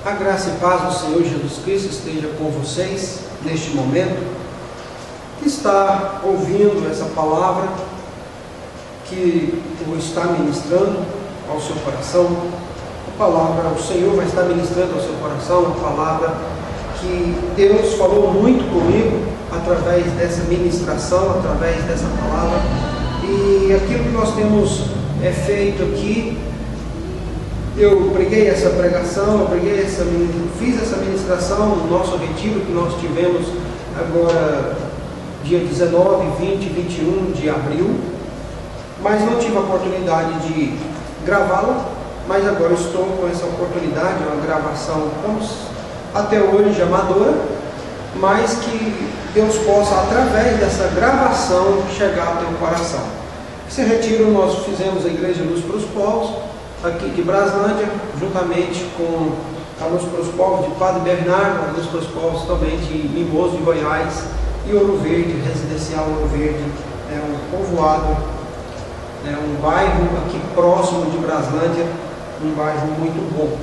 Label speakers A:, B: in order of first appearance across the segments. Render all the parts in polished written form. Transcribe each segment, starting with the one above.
A: A graça e paz do Senhor Jesus Cristo esteja com vocês neste momento, que está ouvindo essa palavra, que o está ministrando ao seu coração. A palavra, o Senhor vai estar ministrando ao seu coração, a palavra que Deus falou muito comigo através dessa ministração, através dessa palavra. E aquilo que nós temos feito aqui, eu preguei essa pregação, fiz essa ministração no nosso retiro que nós tivemos agora, dia 19, 20 e 21 de abril, mas não tive a oportunidade de gravá-la, mas agora estou com essa oportunidade, uma gravação, até hoje amadora, mas que Deus possa, através dessa gravação, chegar ao teu coração. Esse retiro nós fizemos a Igreja Luz para os Povos, aqui de Braslândia, juntamente com a Luz para os Povos de Padre Bernardo, a Luz para os Povos também de Mimoso de Goiás e Ouro Verde, Residencial Ouro Verde, é um povoado, um bairro aqui próximo de Braslândia, um bairro muito bom.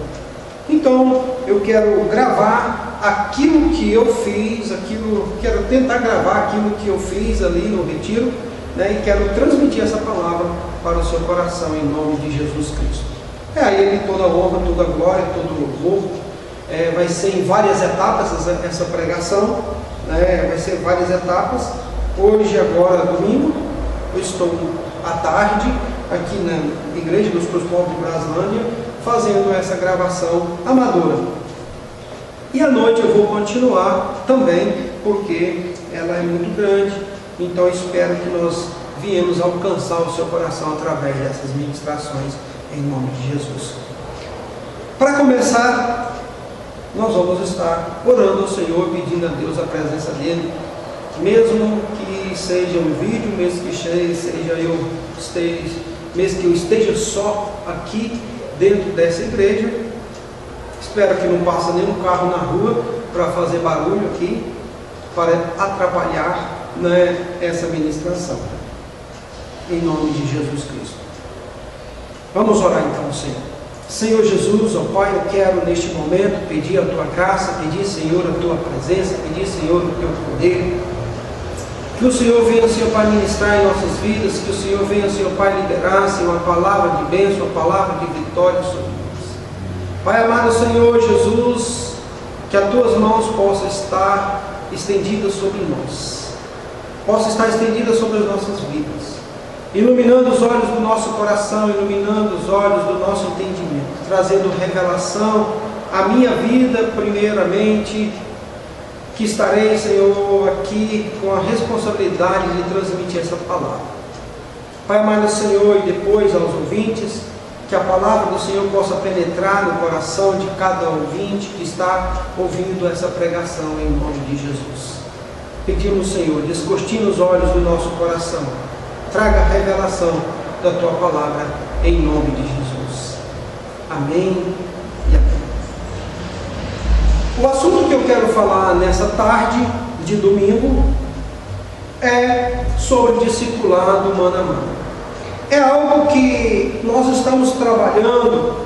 A: Então, eu quero gravar aquilo que eu fiz, quero tentar gravar aquilo que eu fiz ali no retiro, e quero transmitir essa palavra para o seu coração em nome de Jesus Cristo. A Ele toda a honra, toda a glória, todo o louvor. Vai ser em várias etapas essa pregação, vai ser várias etapas. Hoje, agora, domingo, eu estou à tarde aqui na Igreja dos Povos de Braslândia, fazendo essa gravação amadora. E à noite eu vou continuar também, porque ela é muito grande, então espero que nós viemos alcançar o seu coração através dessas ministrações, em nome de Jesus. Para começar, nós vamos estar orando ao Senhor, pedindo a Deus a presença dEle, mesmo que seja um vídeo, mesmo que eu esteja só aqui dentro dessa igreja. Espero que não passe nenhum carro na rua para fazer barulho aqui, para atrapalhar essa ministração, em nome de Jesus Cristo. Vamos orar então, Senhor. Senhor Jesus, ó Pai, eu quero neste momento pedir a Tua graça, pedir, Senhor, a Tua presença, pedir, Senhor, o Teu poder. Que o Senhor venha, Senhor Pai, ministrar em nossas vidas, que o Senhor venha, Senhor Pai, liberar, Senhor, uma palavra de bênção, uma palavra de vitória sobre nós. Pai amado, Senhor Jesus, que as Tuas mãos possam estar estendidas sobre nós, possam estar estendidas sobre as nossas vidas, iluminando os olhos do nosso coração, iluminando os olhos do nosso entendimento, trazendo revelação à minha vida, primeiramente, que estarei, Senhor, aqui com a responsabilidade de transmitir essa palavra. Pai amado, Senhor, e depois aos ouvintes, que a palavra do Senhor possa penetrar no coração de cada ouvinte que está ouvindo essa pregação, em nome de Jesus. Pedimos, Senhor, descortina os olhos do nosso coração, traga a revelação da Tua palavra, em nome de Jesus. Amém e amém. O assunto que eu quero falar nessa tarde de domingo é sobre discipulado mano a mano. É algo que nós estamos trabalhando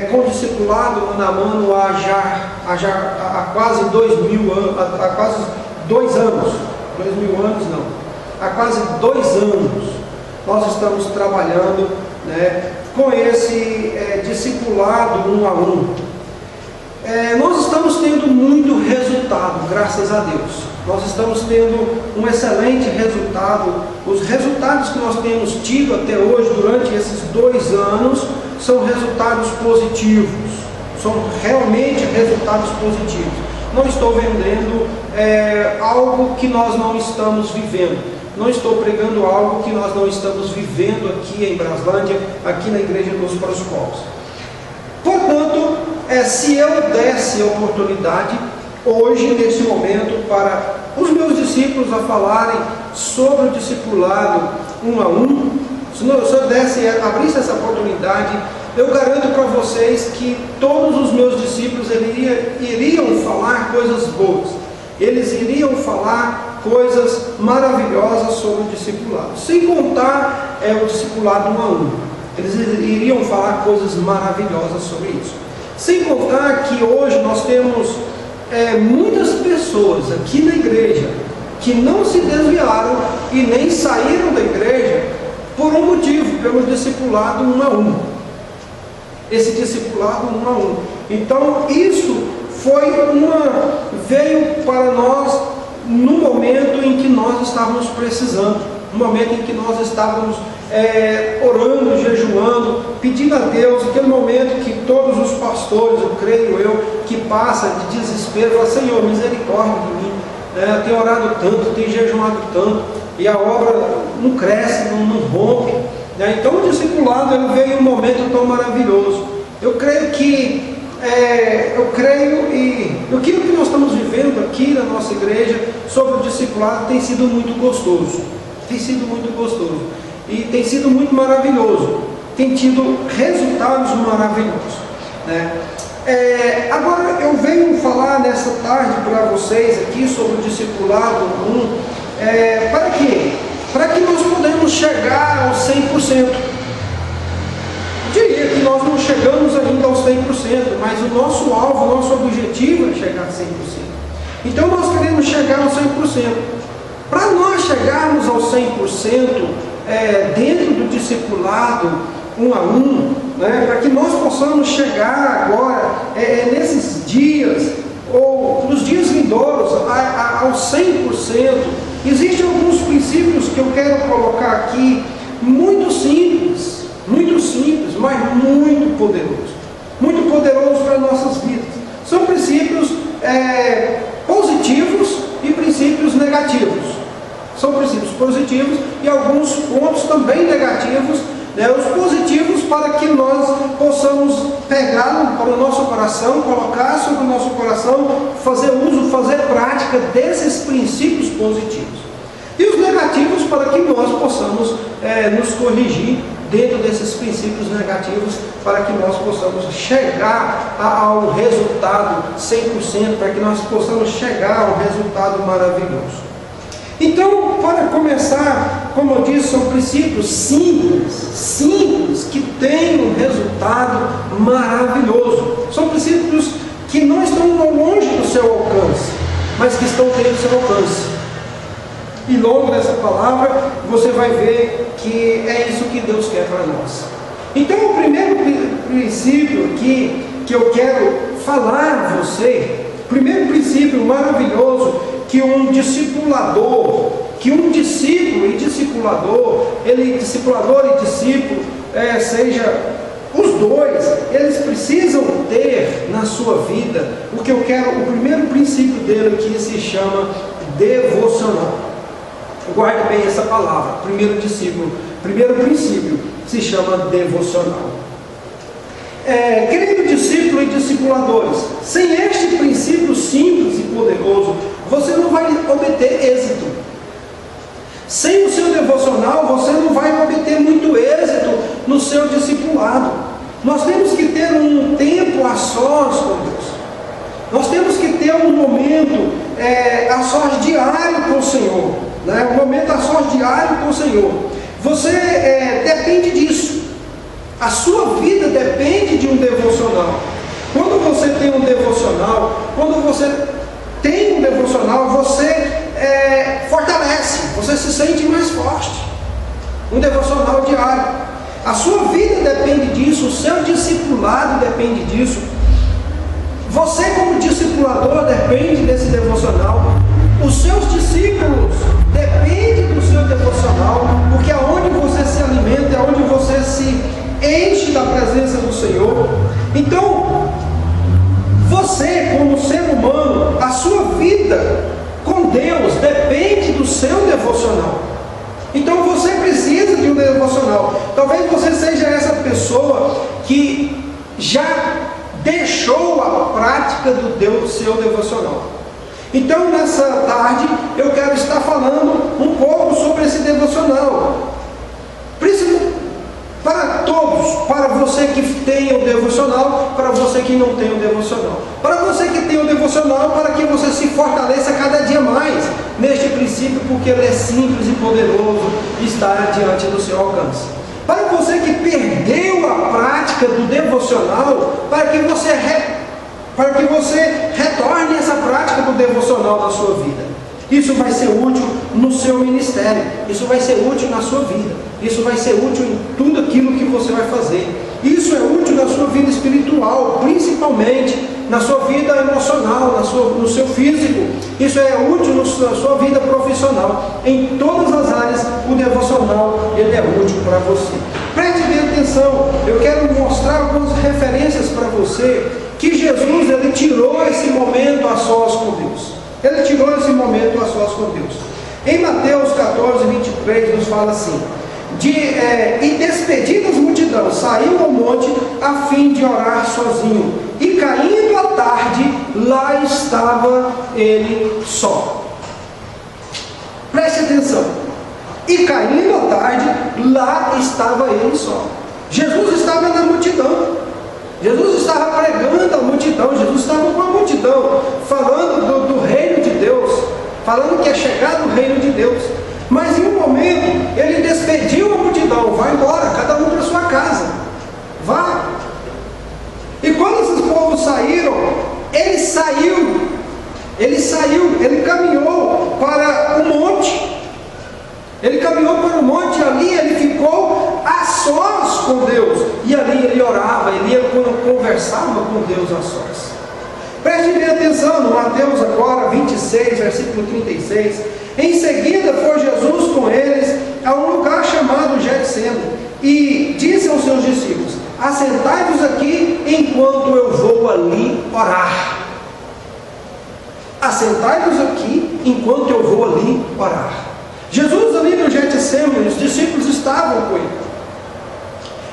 A: com discipulado mano a mano há quase 2000 anos, há quase 2 anos, 2000 anos não, há quase 2 anos nós estamos trabalhando com esse discipulado 1 a 1. Nós estamos tendo muito resultado, graças a Deus. Nós estamos tendo um excelente resultado. Os resultados que nós temos tido até hoje, durante esses 2 anos, são resultados positivos. São realmente resultados positivos. Não estou vendendo algo que nós não estamos vivendo. Não estou pregando algo que nós não estamos vivendo aqui em Braslândia, aqui na Igreja Luz para os Povos. Portanto, se eu desse a oportunidade, hoje, nesse momento, para os meus discípulos a falarem sobre o discipulado 1 a 1, se eu abrisse essa oportunidade, eu garanto para vocês que todos os meus discípulos iriam falar coisas boas, eles iriam falar coisas maravilhosas sobre o discipulado, sem contar o discipulado 1 a 1. Eles iriam falar coisas maravilhosas sobre isso. Sem contar que hoje nós temos muitas pessoas aqui na igreja que não se desviaram e nem saíram da igreja por um motivo, pelo discipulado 1 a 1. Esse discipulado 1 a 1. Então isso veio para nós no momento em que nós estávamos precisando, no momento em que nós estávamos orando, jejuando, pedindo a Deus, aquele momento que todos os pastores, eu creio eu, que passa de desespero, fala: Senhor, misericórdia de mim, eu tenho orado tanto, tenho jejuado tanto, e a obra não cresce, não rompe, então o discipulado ele veio em um momento tão maravilhoso. Eu creio que aquilo que nós estamos vivendo aqui na nossa igreja sobre o discipulado tem sido muito gostoso, e tem sido muito maravilhoso, tem tido resultados maravilhosos, né? Agora eu venho falar nessa tarde para vocês aqui sobre o discipulado 1, para quê? Para que nós podemos chegar aos 100%. Diria que nós não chegamos ainda aos 100%, mas o nosso alvo, o nosso objetivo é chegar a 100%. Então nós queremos chegar aos 100%. Para nós chegarmos aos 100%, dentro do discipulado 1 a 1, né, para que nós possamos chegar agora, nesses dias, ou nos dias vindouros, aos 100%, existem alguns princípios que eu quero colocar aqui, muito simples, mas muito poderoso para nossas vidas. São princípios positivos e princípios negativos. São princípios positivos e alguns pontos também negativos, né? Os positivos para que nós possamos pegar para o nosso coração, colocar sobre o nosso coração, fazer uso, fazer prática desses princípios positivos. E os negativos para que nós possamos nos corrigir dentro desses princípios negativos, para que nós possamos chegar ao resultado 100%, para que nós possamos chegar ao resultado maravilhoso. Então, para começar, como eu disse, são princípios simples, que têm um resultado maravilhoso. São princípios que não estão longe do seu alcance, mas que estão dentro do seu alcance. E logo dessa palavra, você vai ver que é isso que Deus quer para nós. Então, o primeiro princípio aqui que eu quero falar a você, o primeiro princípio maravilhoso que um discipulador, discípulo e discipulador, discipulador e discípulo, seja os dois, eles precisam ter na sua vida o primeiro princípio dele aqui se chama devocional. Guarde bem essa palavra, primeiro princípio se chama devocional. Querido discípulo e discipuladores, sem este princípio simples e poderoso, você não vai obter êxito. Sem o seu devocional, você não vai obter muito êxito no seu discipulado. Nós temos que ter um tempo a sós com Deus. Nós temos que ter um momento a sós diário com o Senhor, né? Um momento a sós diário com o Senhor. Você depende disso. A sua vida depende de um devocional. Quando você tem um devocional, você fortalece, você se sente mais forte. Um devocional diário. A sua vida depende disso, o seu discipulado depende disso. Você, como discipulador, depende desse devocional. Os seus discípulos dependem do seu devocional, porque é onde você se alimenta, é onde você se enche da presença do Senhor. Então, você, como ser humano, a sua vida com Deus depende do seu devocional. Então você precisa de um devocional. Talvez você seja essa pessoa que já deixou a prática do seu devocional. Então nessa tarde eu quero estar falando um pouco sobre esse devocional. Para todos, para você que tem o devocional, para você que não tem o devocional. Para você que tem o devocional, para que você se fortaleça cada dia mais neste princípio, porque ele é simples e poderoso e está diante do seu alcance. Para você que perdeu a prática prática do devocional para que você retorne essa prática do devocional na sua vida. Isso vai ser útil no seu ministério, isso vai ser útil na sua vida, isso vai ser útil em tudo aquilo que você vai fazer. Isso é útil na sua vida espiritual, principalmente na sua vida emocional, no seu físico. Isso é útil na sua vida profissional. Em todas as áreas, o devocional ele é útil para você. Preste bem atenção, eu quero mostrar algumas referências para você que Jesus ele tirou esse momento a sós com Deus. Ele tirou esse momento a sós com Deus. Em Mateus 14, 23 nos fala assim: e despedidas multidão, saiu ao monte a fim de orar sozinho. E caindo a tarde, lá estava ele só. Preste atenção. E caindo a tarde, lá estava ele só. Jesus estava na multidão. Jesus estava pregando a multidão. Jesus estava com a multidão, falando do reino de Deus, falando que é chegado o reino de Deus. Mas em um momento, ele despediu a multidão: vai embora, cada um para sua casa, vá. E quando esses povos saíram, ele caminhou para o monte. Ele caminhou para o monte, ali ele ficou a sós com Deus. E ali ele orava, ele conversava com Deus a sós. Preste bem atenção no Mateus agora, 26, versículo 36. Em seguida foi Jesus com eles a um lugar chamado Getsemane e disse aos seus discípulos: assentai-vos aqui enquanto eu vou ali orar. Assentai-vos aqui enquanto eu vou ali orar. Jesus ali no Getsemane, os discípulos estavam com ele.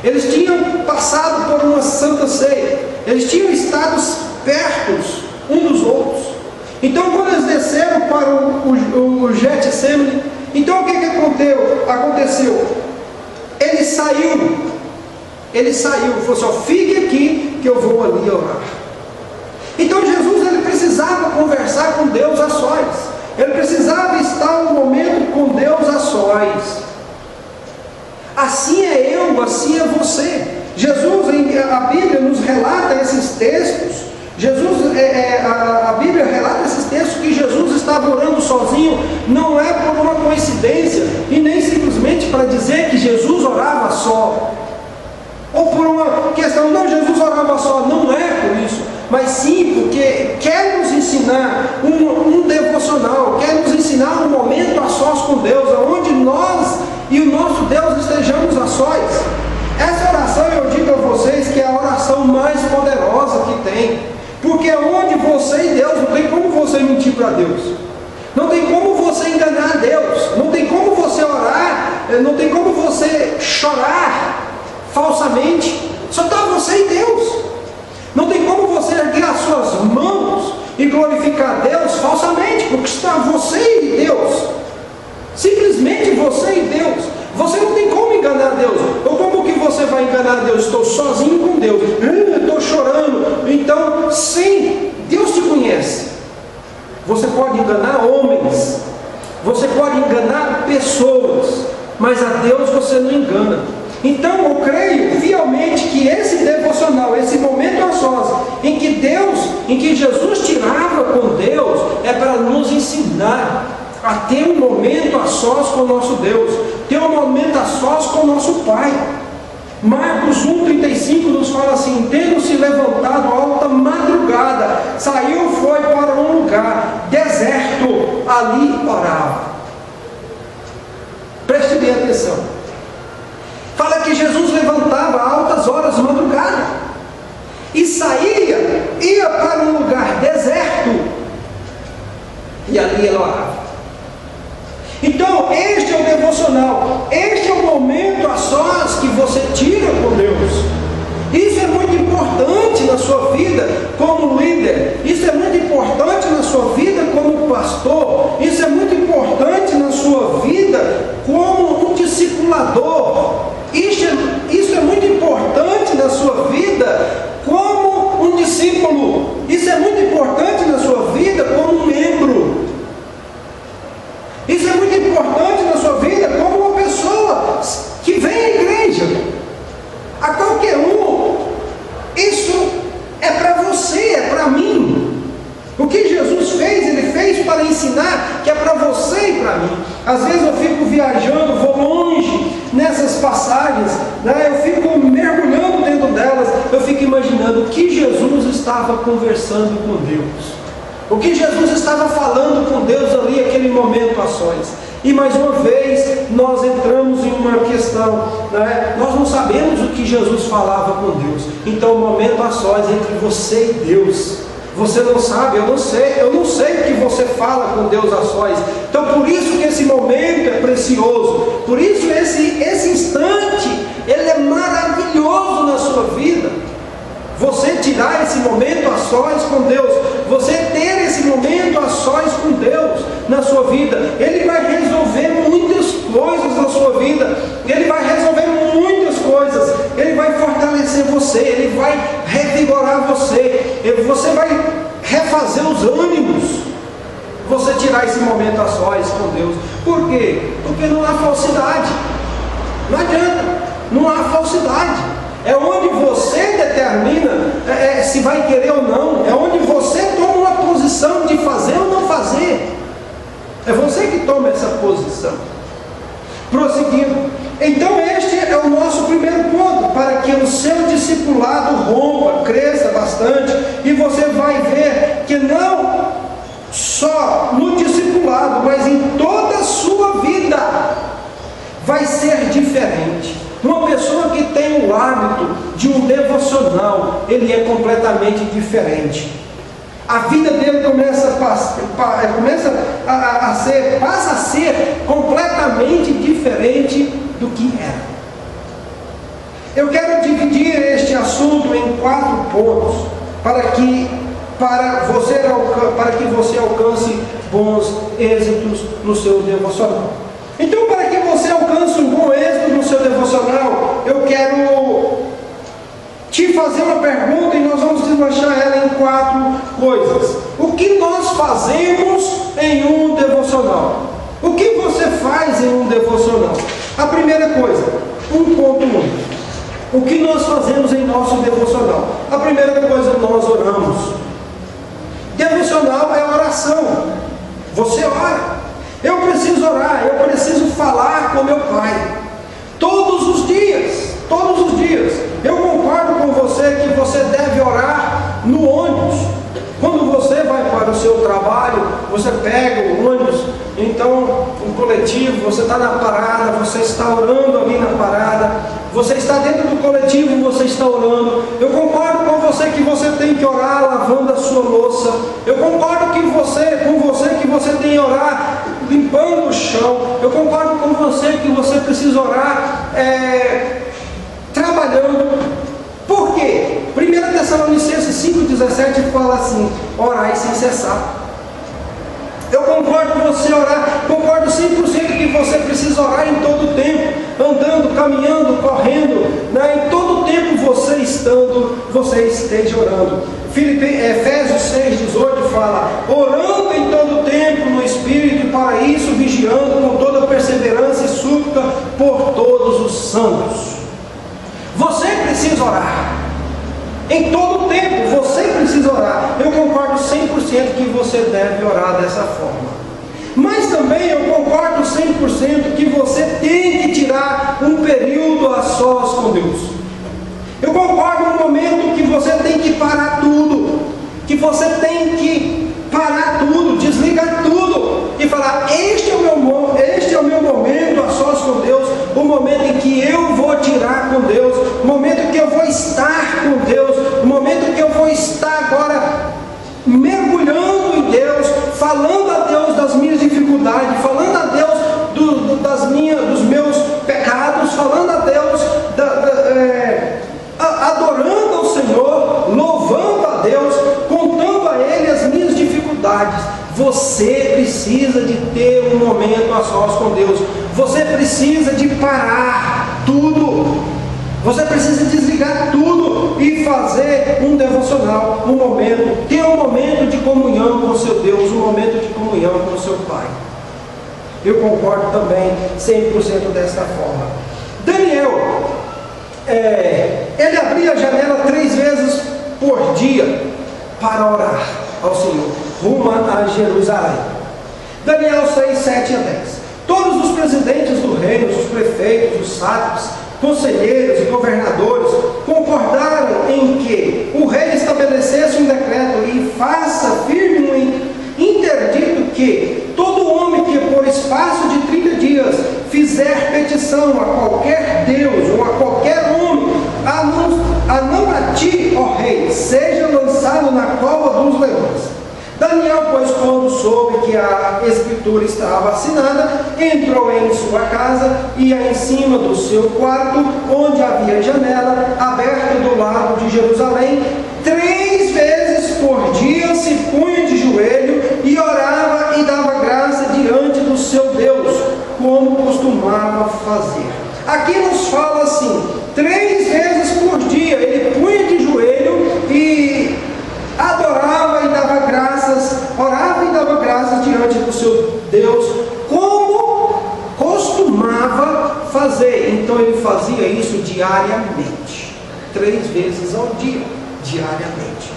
A: Eles tinham passado por uma santa ceia. Eles tinham estado perto um dos outros. Então quando eles desceram para o Getsemane, então o que aconteceu? Ele saiu, falou assim: fique aqui que eu vou ali orar. Então Jesus ele precisava conversar com Deus a sós. Ele precisava estar um momento com Deus a sós. Assim é eu, assim é você. Jesus, a Bíblia nos relata esses textos. A Bíblia relata esses textos que Jesus estava orando sozinho. Não é por uma coincidência e nem simplesmente para dizer que Jesus orava só, ou por uma questão, não, Jesus orava só. Não é por isso, mas sim porque quer nos ensinar um devocional, quer nos ensinar um momento a sós com Deus, onde nós e o nosso Deus estejamos a sós. Essa oração, eu digo a vocês, que é a oração mais poderosa que tem. Porque onde você e Deus, não tem como você mentir para Deus, não tem como você enganar Deus, não tem como você orar, não tem como você chorar falsamente. Só está você e Deus. Não tem como você erguer as suas mãos e glorificar Deus falsamente, porque está você e Deus. Simplesmente você e Deus. Você não tem como enganar Deus. Ou como que você vai enganar Deus? Estou sozinho com Deus, estou chorando. Então, sim, Deus te conhece. Você pode enganar homens, você pode enganar pessoas, mas a Deus você não engana. Então eu creio fielmente que esse devocional, esse momento a sós, em que Jesus tirava com Deus, é para nos ensinar a ter um momento a sós com o nosso Deus, ter um momento a sós com o nosso Pai. Marcos 1,35 nos fala assim: tendo-se levantado alta madrugada, saiu, foi para um lugar deserto, ali orava. Preste bem atenção. Fala que Jesus levantava a altas horas de madrugada e ia para um lugar deserto e ali ele orava. Então este é o devocional, este é o momento a sós que você tira com Deus. Isso é muito importante na sua vida como líder, isso é muito importante na sua vida como pastor, isso é muito importante na sua vida como um discipulador. Isso é muito importante na sua vida como um discípulo. Isso é muito importante na sua vida como um membro. Isso é muito importante na sua vida como uma pessoa que vem à igreja. A qualquer um né? Eu fico mergulhando dentro delas, eu fico imaginando o que Jesus estava conversando com Deus, o que Jesus estava falando com Deus ali, aquele momento a sós. E mais uma vez, nós entramos em uma questão, né? Nós não sabemos o que Jesus falava com Deus. Então, o momento a sós entre você e Deus. Você não sabe, eu não sei o que você fala com Deus a sós. Então, por isso que esse momento é precioso. Por isso esse instante, ele é maravilhoso na sua vida. Você tirar esse momento a sós com Deus, você ter esse momento a sós com Deus na sua vida, Ele vai resolver muitas coisas na sua vida, Ele vai resolver muitas coisas, Ele vai fortalecer você, Ele vai revigorar você, você vai refazer os ânimos, você tirar esse momento a sós com Deus. Por quê? Porque não há falsidade, não adianta, não há falsidade. É onde você determina se vai querer ou não. É onde você toma uma posição de fazer ou não fazer. É você que toma essa posição. Prosseguindo. Então este é o nosso primeiro ponto, para que o seu discipulado rompa, cresça bastante. E você vai ver que não só no discipulado, mas em toda a sua vida vai ser diferente. Uma pessoa que tem o hábito de um devocional, ele é completamente diferente. A vida dele passa a ser completamente diferente do que era. Eu quero dividir este assunto em 4 pontos, para que você alcance bons êxitos no seu devocional. Então, para que você alcance um bom êxito no seu devocional, eu quero te fazer uma pergunta e nós vamos desmanchar ela em 4 coisas. O que nós fazemos em um devocional? O que você faz em um devocional? A primeira coisa, 1.1. O que nós fazemos em nosso devocional? A primeira coisa, nós oramos. Devocional é oração. Você ora. Eu preciso orar, eu preciso falar com meu Pai. Todos os dias. Eu concordo com você que você deve orar no ônibus. Quando você vai para o seu trabalho, você pega o ônibus, então um coletivo, você está na parada, você está orando ali na parada, você está dentro do coletivo, você está orando. Eu concordo com você que você tem que orar lavando a sua louça. Eu concordo com você que você tem que orar limpando o chão. Eu concordo com você que você precisa orar trabalhando. Por quê? 1 Tessalonicenses 5,17 fala assim: orai sem cessar. Eu concordo com você orar, concordo 100% que você precisa orar em todo o tempo, andando, caminhando, correndo, né? Em todo o tempo você esteja orando. Efésios 6,18 fala: orando em todo o tempo no Espírito, e para isso vigiando com toda perseverança e súplica por todos os santos. Você precisa orar. Em todo o tempo você precisa orar. Eu concordo 100% que você deve orar dessa forma. Mas também eu concordo 100% que você tem que tirar um período a sós com Deus. Eu concordo no momento que você tem que parar tudo. Que você tem que parar tudo, desligar tudo e falar: este é o meu momento a sós com Deus, o momento em que eu vou tirar com Deus, o momento que eu vou estar com Deus, o momento que eu vou estar agora mergulhando em Deus, falando a Deus das minhas dificuldades, falando a Deus dos meus pecados, falando a Deus, adorando ao Senhor, louvando a Deus, contando a Ele as minhas dificuldades. Você precisa de ter um momento a sós com Deus. Você precisa de parar tudo. Você precisa desligar tudo e fazer um devocional, ter um momento de comunhão com o seu Deus, um momento de comunhão com o seu Pai. Eu concordo também 100% desta forma. Daniel, ele abria a janela 3 vezes por dia para orar ao Senhor, rumo a Jerusalém. Daniel 6, 7 a 10. Todos os presidentes do reino, os prefeitos, os sátrapas, conselheiros e governadores concordaram em que o rei estabelecesse um decreto e faça firme um interdito que todo homem que por espaço de 30 dias fizer petição a qualquer Deus ou a qualquer homem, a não a ti, ó rei, seja lançado na cova dos leões. Daniel, pois, quando soube que a escritura estava assinada, entrou em sua casa e em cima do seu quarto, onde havia janela aberta do lado de Jerusalém, 3 vezes por dia se punha de joelho e orava e dava graça diante do seu Deus, como costumava fazer. Aqui nos fala assim, 3 vezes por dia ele punha de joelho e adorava e dava graças, orava e dava graças diante do seu Deus, como costumava fazer. Então ele fazia isso diariamente, 3 vezes ao dia, diariamente.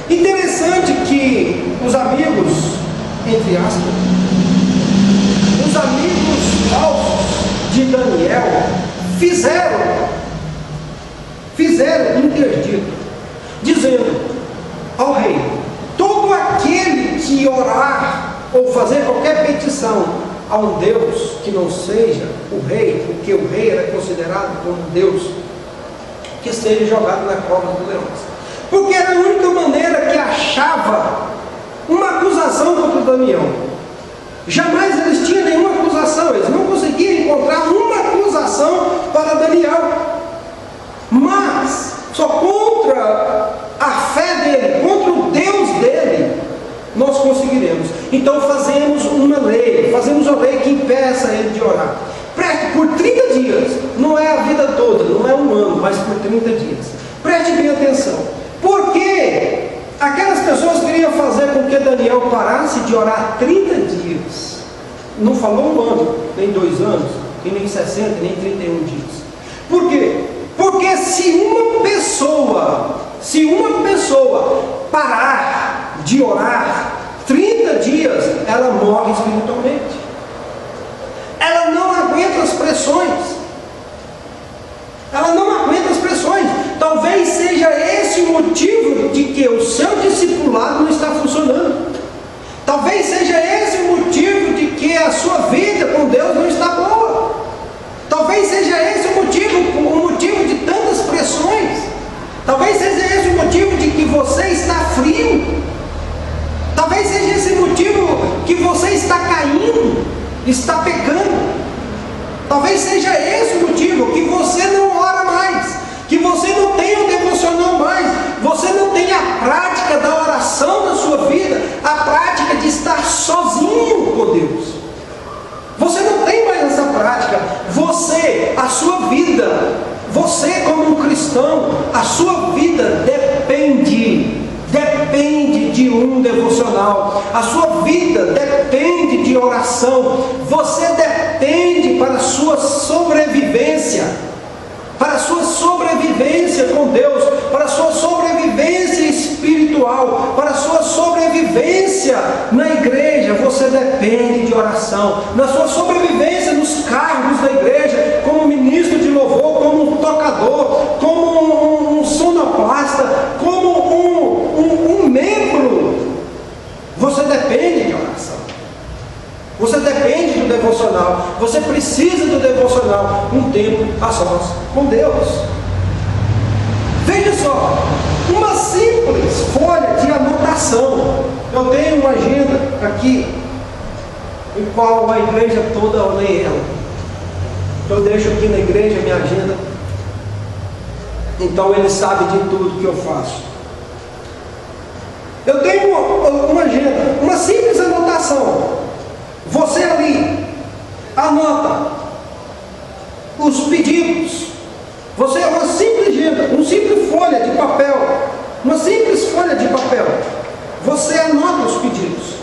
A: Interessante que os amigos, entre aspas, os amigos falsos de Daniel fizeram interdito, dizendo ao rei: todo aquele que orar ou fazer qualquer petição a um Deus que não seja o rei, porque o rei era considerado como Deus, que seja jogado na cova dos leões. Porque era a única maneira que achava uma acusação contra Daniel. Jamais eles tinham nenhuma acusação, eles não conseguiam encontrar uma acusação para Daniel. Mas só contra a fé dele, contra o Deus dele, nós conseguiremos. Então fazemos uma lei que impeça ele de orar. Preste por 30 dias, não é a vida toda, não é um ano, mas por 30 dias. Preste bem atenção. Porque aquelas pessoas queriam fazer com que Daniel parasse de orar 30 dias. Não falou um ano, nem 2 anos, e nem 60, nem 31 dias. Por quê? Porque se uma pessoa parar de orar 30 dias, ela morre espiritualmente. Ela não aguenta as pressões. Talvez seja esse o motivo de que o seu discipulado não está funcionando. Talvez seja esse o motivo de que a sua vida com Deus não está boa. Talvez seja esse o motivo de tantas pressões. Talvez seja esse o motivo de que você está frio. Talvez seja esse o motivo que você está caindo, está pecando. Talvez seja esse o motivo que você não ora mais, que você não tem o devocional mais, você não tem a prática da oração na sua vida, a prática de estar sozinho com Deus. Você não tem mais essa prática. Você como um cristão, a sua vida depende de um devocional. A sua vida depende de oração. Você depende para a sua sobrevivência, com Deus, para a sua sobrevivência espiritual, para a sua sobrevivência na igreja. Você depende de oração. Na sua sobrevivência nos cargos da igreja, como ministro de louvor, como um tocador, como um sonoplasta, como um membro, você depende de oração. Você depende do devocional. Você precisa do devocional, um tempo a sós com Deus. Veja só, uma simples folha de anotação. Eu tenho uma agenda aqui, em qual a igreja toda lê ela. Eu deixo aqui na igreja minha agenda. Então ele sabe de tudo que eu faço. Eu tenho uma agenda, uma simples anotação. Você ali anota os pedidos. Você é uma simples agenda, uma simples folha de papel. Você anota os pedidos.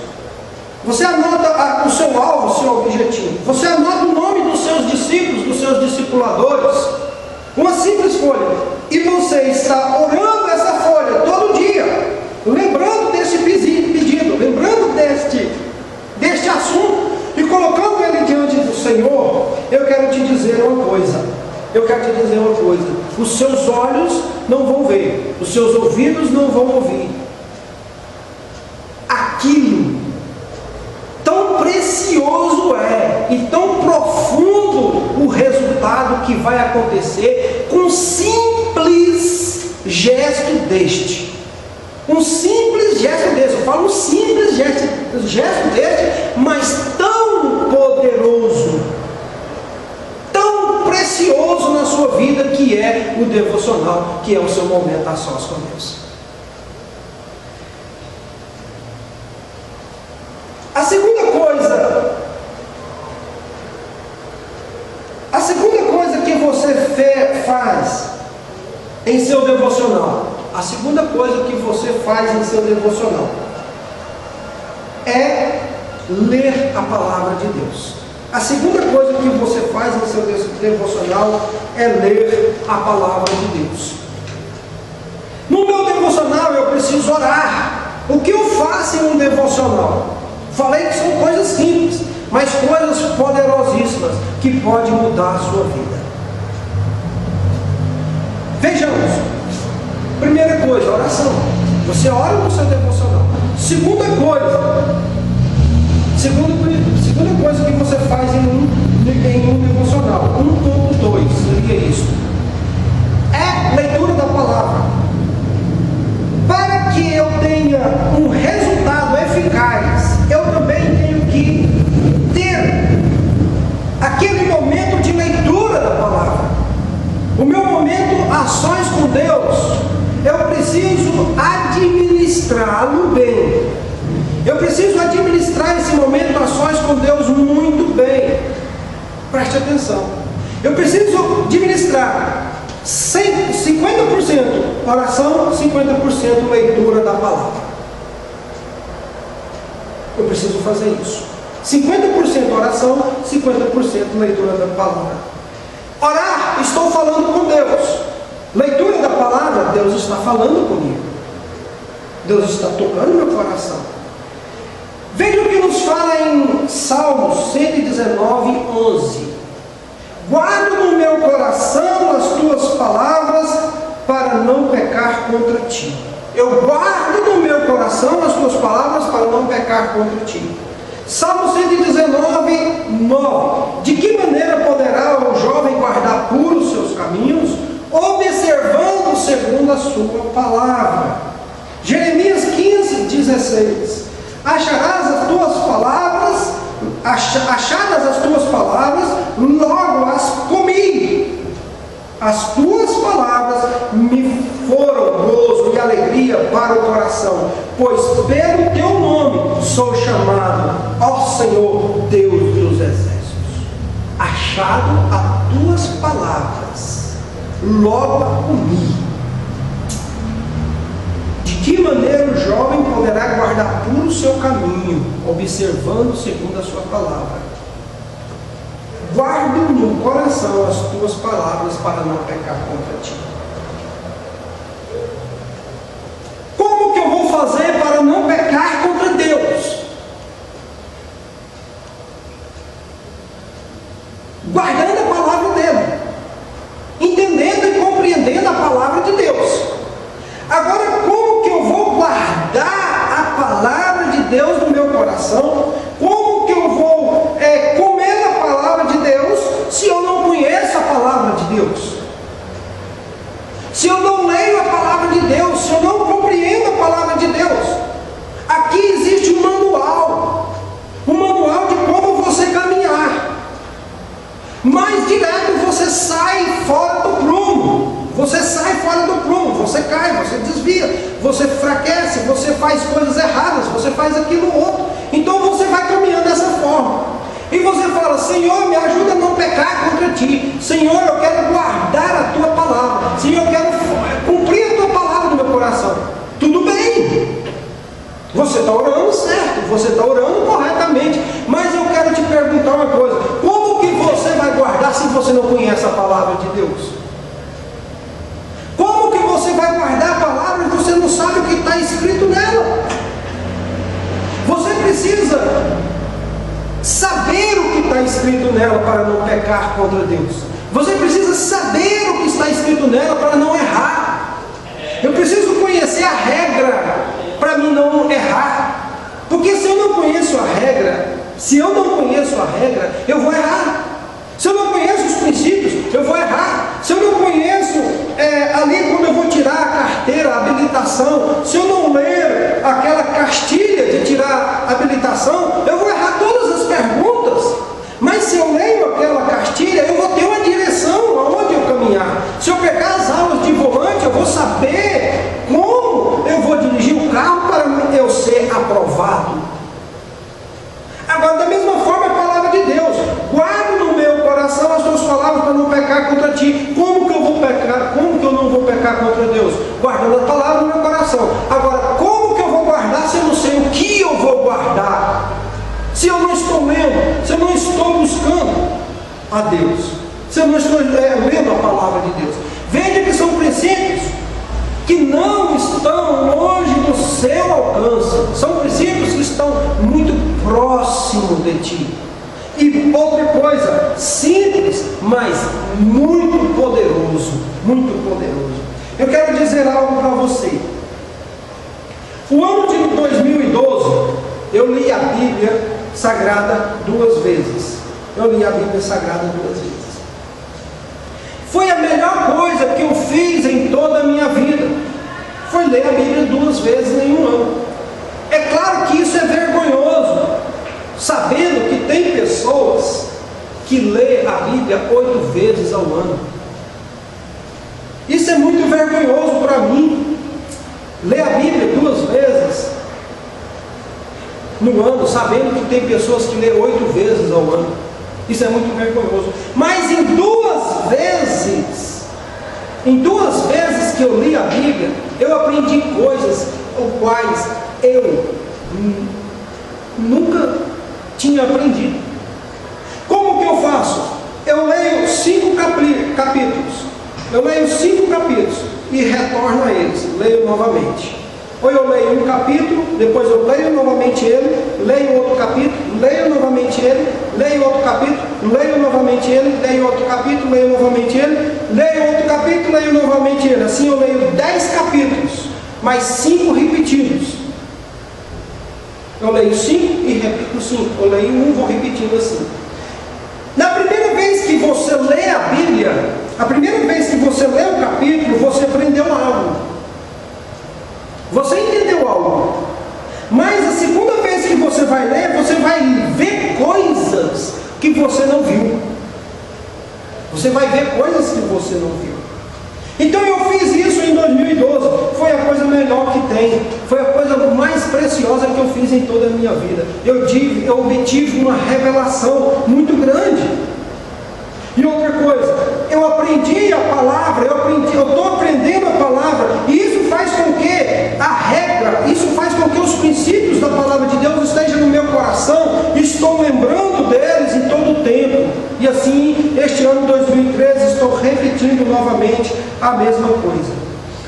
A: Você anota o seu alvo, o seu objetivo. Você anota o nome dos seus discípulos, dos seus discipuladores. Uma simples folha. E você está orando essa folha todo dia, lembrando desse pedido, lembrando deste assunto e colocando ele diante do Senhor. Eu quero te dizer uma coisa: quero te dizer uma coisa: os seus olhos não vão ver, os seus ouvidos não vão ouvir. Aquilo tão precioso é e tão profundo o resultado que vai acontecer com um simples gesto deste. Um simples gesto desse, eu falo um simples gesto deste, mas tão poderoso, tão precioso na sua vida, que é o devocional, que é o seu momento a sós com Deus. A segunda coisa que você faz em seu devocional, a segunda coisa que você faz em seu devocional é ler a palavra de Deus. A segunda coisa que você faz em seu devocional é ler a palavra de Deus. No meu devocional eu preciso orar. O que eu faço em um devocional? Falei que são coisas simples, mas coisas poderosíssimas que podem mudar a sua vida. Vejamos. Primeira coisa, oração. Você ora no seu devocional. Segunda coisa que você faz em um devocional, 1.2, seria isso, é leitura da palavra. Para que eu tenha um resultado eficaz, eu também tenho que ter aquele momento de leitura da palavra. O meu momento ações com Deus, eu preciso administrá-lo bem. Eu preciso administrar esse momento ações com Deus muito bem. Preste atenção. Eu preciso administrar 50% oração, 50% leitura da palavra. Eu preciso fazer isso. 50% oração, 50% leitura da palavra. Orar, estou falando com Deus. Leitura da palavra, Deus está falando comigo. Deus está tocando meu coração. Veja o que nos fala em Salmos 119, 11. Guardo no meu coração as tuas palavras para não pecar contra ti. Eu guardo no meu coração as tuas palavras para não pecar contra ti. Salmo 119, 9. De que maneira poderá o jovem guardar puros seus caminhos, observando segundo a sua palavra? Jeremias 15, 16. Achadas as tuas palavras, logo as comi. As tuas palavras me foram gozo e alegria para o coração, pois pelo teu nome sou chamado, ó Senhor, Deus dos exércitos. Achado as tuas palavras, logo a comi. De que maneira o jovem poderá guardar puro o seu caminho, observando segundo a sua palavra? Guardo no coração as tuas palavras para não pecar contra ti. Como que eu vou fazer para não pecar contra Deus? Guardando a palavra dele, entendendo e compreendendo a palavra de Deus. Agora, como que eu vou guardar a palavra de Deus no meu coração? Como que eu vou comer a palavra de Deus se eu não conheço a palavra de Deus? Se eu não leio a palavra de Deus, se eu não compreendo a palavra de Deus? Aqui existe um manual de como você caminhar. Mais direto você sai fora do prumo. Você sai fora do prumo, você cai, você desvia, você fraquece, você faz coisas erradas, você faz aquilo outro. Então você vai caminhando dessa forma. E você fala: Senhor, me ajuda a não pecar contra ti. Senhor, eu quero guardar a tua palavra. Senhor, eu quero cumprir a tua palavra no meu coração. Tudo bem. Você está orando certo, você está orando corretamente. Mas eu quero te perguntar uma coisa: como que você vai guardar se você não conhece a palavra de Deus? Como que você vai guardar a palavra e você não sabe o que está escrito nela? Você precisa saber o que está escrito nela para não pecar contra Deus. Você precisa saber o que está escrito nela para não errar. Eu preciso conhecer a regra para mim não errar. Porque se eu não conheço a regra, eu vou errar. Se eu não conheço os princípios, eu vou errar. Se eu não conheço ali quando eu vou tirar a carteira, a habilitação, se eu não ler aquela cartilha de tirar a habilitação, eu vou errar todas as perguntas. Mas se eu leio aquela cartilha, eu vou ter uma direção aonde eu caminhar. Se eu pegar as aulas de volante, eu vou saber como eu vou dirigir o carro para eu ser aprovado. Agora, da mesma forma, a palavra de Deus. Guardo no meu coração as tuas palavras para não pecar contra ti. Como que eu vou pecar? Como que eu não vou pecar contra Deus? Guardando a palavra no meu coração. Agora, como que eu vou guardar se eu não sei o que eu vou guardar? Se eu não estou lendo, se eu não estou buscando a Deus, se eu não estou lendo a palavra de Deus. Veja que são princípios que não estão longe do seu alcance. São princípios que estão muito próximos de ti. E outra coisa, simples, mas muito poderoso. Muito poderoso. Eu quero dizer algo para você. O ano de 2012, eu li a Bíblia Sagrada 2 vezes. Eu li a Bíblia Sagrada 2 vezes. Foi a melhor coisa que eu fiz em toda a minha vida. Foi ler a Bíblia 2 vezes em um ano. É claro que isso é vergonhoso, sabendo que tem pessoas que lê a Bíblia 8 vezes ao ano. Isso é muito vergonhoso para mim. Ler a Bíblia 2 vezes no ano, sabendo que tem pessoas que lê 8 vezes ao ano. Isso é muito vergonhoso. Mas em duas vezes que eu li a Bíblia, eu aprendi coisas as quais eu nunca tinha aprendido. Como que eu faço? Eu leio 5 capítulos. Eu leio 5 capítulos e retorno a eles, leio novamente. Ou eu leio um capítulo, depois eu leio novamente ele, leio outro capítulo, leio novamente ele, leio outro capítulo, leio novamente ele, leio outro capítulo, leio novamente ele, leio outro capítulo, leio novamente ele. Assim eu leio 10 capítulos, mais 5 repetidos. Eu leio 5 e repito 5. Eu leio 1, vou repetindo assim. Na primeira vez que você lê a Bíblia, a primeira vez que você lê um capítulo, você aprendeu algo. Você entendeu algo. Mas a segunda vez que você vai ler, você vai ver coisas que você não viu. Você vai ver coisas que você não viu. Então eu fiz isso em 2012. Foi a coisa melhor que tem. Foi a coisa mais preciosa que eu fiz em toda a minha vida. Eu obtive uma revelação muito grande. E outra coisa, eu aprendi a palavra, eu estou aprendendo a palavra, e isso faz com que a regra, isso faz com que os princípios da palavra de Deus estejam no meu coração, estou lembrando deles em todo o tempo. E assim, este ano 2013, estou repetindo novamente a mesma coisa.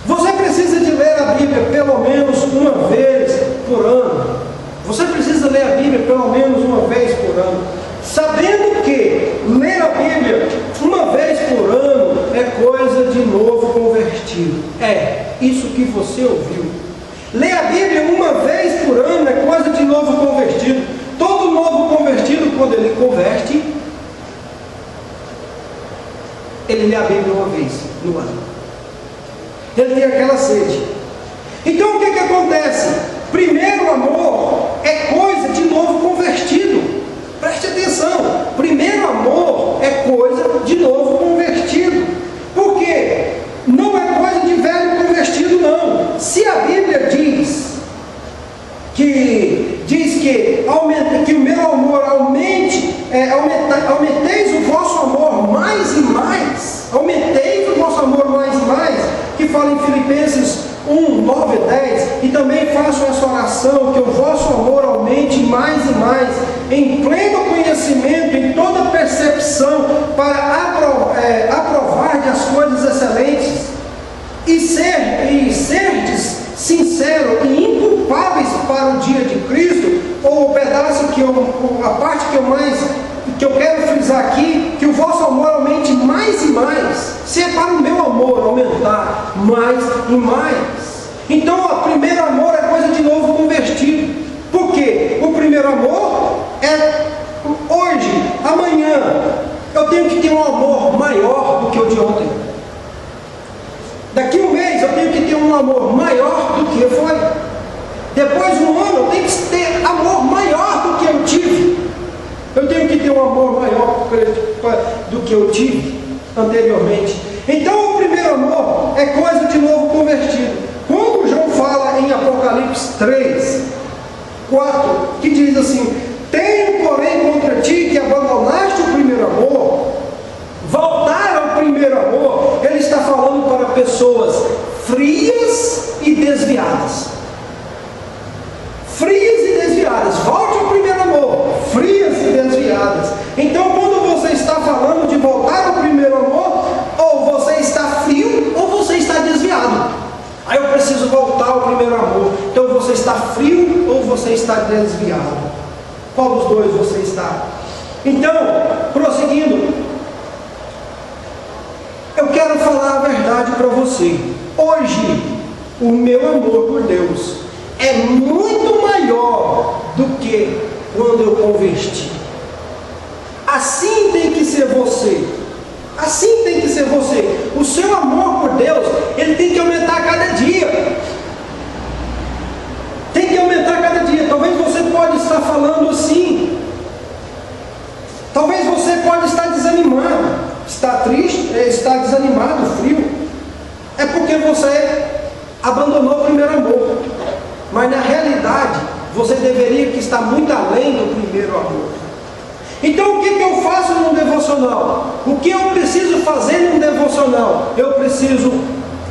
A: Você precisa de ler a Bíblia pelo menos uma vez por ano. Você precisa ler a Bíblia pelo menos uma vez por ano. Sabendo que ler a Bíblia uma vez por ano é coisa de novo convertido. É isso que você ouviu. Ler a Bíblia uma vez por ano é coisa de novo convertido. Todo novo convertido, quando ele converte, ele lê a Bíblia uma vez no ano. Ele tem aquela sede. Então o que acontece? Primeiro amor é coisa de novo convertido. Preste atenção, primeiro amor é coisa de novo convertido. Por quê? Não é coisa de velho convertido, não. Se a Bíblia diz que o meu amor aumenteis o vosso amor mais e mais, aumenteis o vosso amor mais e mais, que fala em Filipenses 1, 9 e 10, e também faço essa oração, que o vosso amor aumente mais e mais, em pleno conhecimento, em toda percepção, para aprovar as coisas excelentes, e serdes sinceros e inculpáveis para o dia de Cristo. Ou o pedaço a parte que eu quero frisar aqui, que o vosso amor aumente mais e amor aumentar mais e mais. Então, o primeiro amor é coisa de novo convertido. Por quê? O primeiro amor é hoje, amanhã. Eu tenho que ter um amor maior do que o de ontem. Daqui a um mês eu tenho que ter um amor maior do que foi. Depois de um ano eu tenho que ter amor maior do que eu tive. Eu tenho que ter um amor maior do que eu tive anteriormente. Então o primeiro amor é coisa de novo convertido. Quando João fala em Apocalipse 3, 4, que diz assim: tenho porém contra ti que abandonaste o primeiro amor. Voltar ao primeiro amor, ele está falando para pessoas frias e desviadas. Frias e desviadas. Volte ao primeiro amor. Frias e desviadas. Então, quando você está falando de voltar ao primeiro amor, ou você está frio, ou você está desviado. Aí eu preciso voltar ao primeiro amor. Então, você está frio ou você está desviado? Qual dos dois você está? Então, prosseguindo, eu quero falar a verdade para você. Hoje, o meu amor por Deus é muito maior do que quando eu converti. Assim tem que ser você. Assim tem que ser você. O seu amor por Deus, ele tem que aumentar a cada dia. Tem que aumentar a cada dia. Talvez você pode estar falando assim. Talvez você pode estar desanimado. Está triste, está desanimado, frio. É porque você abandonou o primeiro amor. Mas na realidade, você deveria que estar muito além do primeiro amor. Então o que eu faço num devocional? O que eu preciso fazer num devocional? Eu preciso,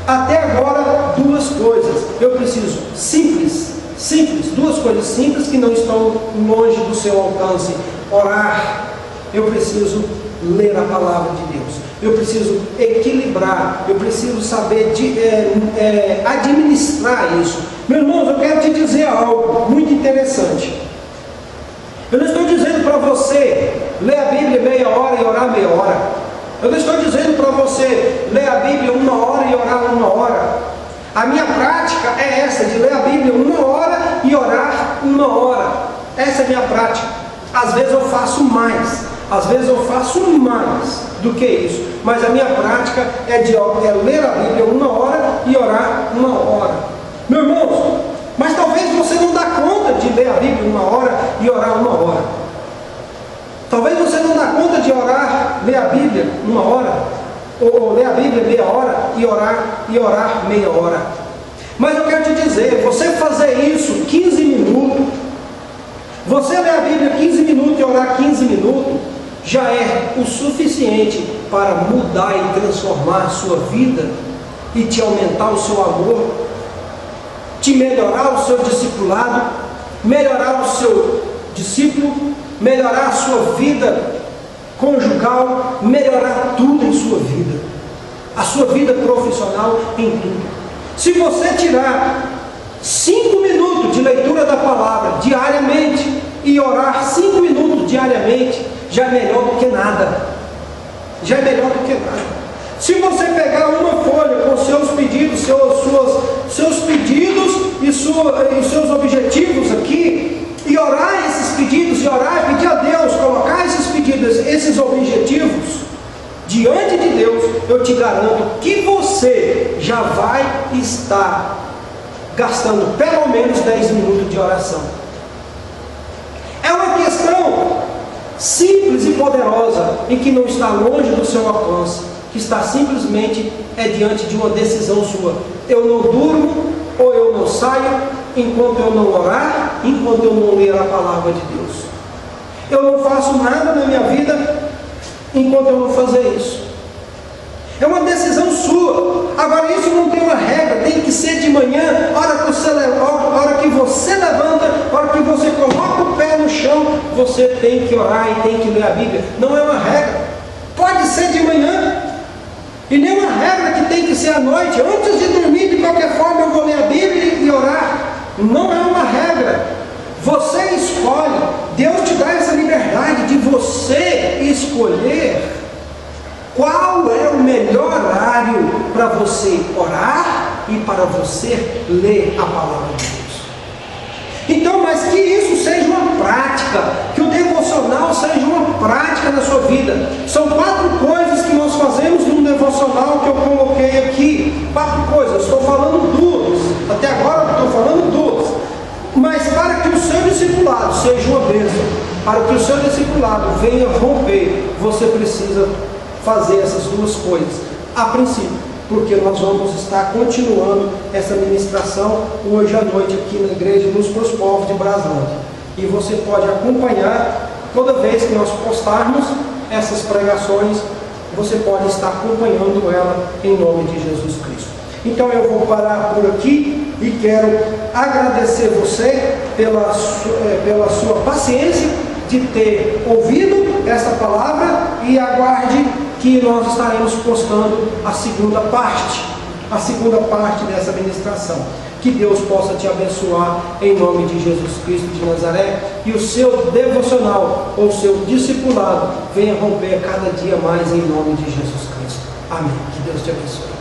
A: até agora, duas coisas. Eu preciso simples, duas coisas simples que não estão longe do seu alcance. Orar. Eu preciso ler a palavra de Deus. Eu preciso equilibrar. Eu preciso saber administrar isso. Meus irmãos, eu quero te dizer algo muito interessante. Eu não estou dizendo para você ler a Bíblia meia hora e orar meia hora. Eu não estou dizendo para você ler a Bíblia 1 hora e orar 1 hora. A minha prática é essa, de ler a Bíblia 1 hora e orar 1 hora. Essa é a minha prática. Às vezes eu faço mais. Às vezes eu faço mais do que isso. Mas a minha prática é ler a Bíblia 1 hora e orar 1 hora. Meu irmão, mas talvez você não dá conta de ler a Bíblia 1 hora e orar 1 hora. Talvez você não dá conta de ler a Bíblia 1 hora, ou ler a Bíblia meia hora e orar meia hora. Mas eu quero te dizer, você fazer isso 15 minutos, você ler a Bíblia 15 minutos e orar 15 minutos, já é o suficiente para mudar e transformar a sua vida e te aumentar o seu amor, te melhorar o seu discipulado, melhorar o seu discípulo, melhorar a sua vida conjugal, melhorar tudo em sua vida, a sua vida profissional, em tudo. Se você tirar 5 minutos de leitura da palavra diariamente e orar 5 minutos diariamente, já é melhor do que nada. Já é melhor do que nada. Se você pegar uma folha com seus pedidos, seus pedidos e seus objetivos aqui, e orar esses pedidos, e orar e pedir a Deus, colocar esses pedidos, esses objetivos diante de Deus, eu te garanto que você já vai estar gastando pelo menos 10 minutos de oração. É uma questão simples e poderosa, e que não está longe do seu alcance, que está simplesmente diante de uma decisão sua. Eu não durmo ou eu não saio enquanto eu não orar, enquanto eu não ler a palavra de Deus. Eu não faço nada na minha vida enquanto eu não fazer isso. É uma decisão sua. Agora, isso não tem uma regra, tem que ser de manhã, hora que você levanta, hora que você coloca o pé no chão, você tem que orar e tem que ler a Bíblia. Não é uma regra. Pode ser de manhã, e nem uma regra que tem que ser à noite. Antes de dormir, de qualquer forma, eu vou ler a Bíblia e orar. Não é uma regra. Você escolhe. Deus te dá essa liberdade de você escolher qual é o melhor horário para você orar e para você ler a palavra de Deus. Então, mas que isso seja uma prática, que o devocional seja uma prática na sua vida. São 4 coisas que nós fazemos num devocional que eu coloquei aqui. 4 coisas, estou falando 2. Até agora eu estou falando 2. Mas para que o seu discipulado seja uma bênção, para que o seu discipulado venha romper, você precisa fazer essas 2 coisas. A princípio, porque nós vamos estar continuando essa ministração hoje à noite aqui na igreja Luz para os Povos de Braslândia. E você pode acompanhar, toda vez que nós postarmos essas pregações, você pode estar acompanhando ela em nome de Jesus Cristo. Então eu vou parar por aqui e quero agradecer você pela sua paciência de ter ouvido essa palavra, e aguarde que nós estaremos postando a segunda parte dessa ministração. Que Deus possa te abençoar em nome de Jesus Cristo de Nazaré, e o seu devocional ou seu discipulado venha romper cada dia mais em nome de Jesus Cristo. Amém. Que Deus te abençoe.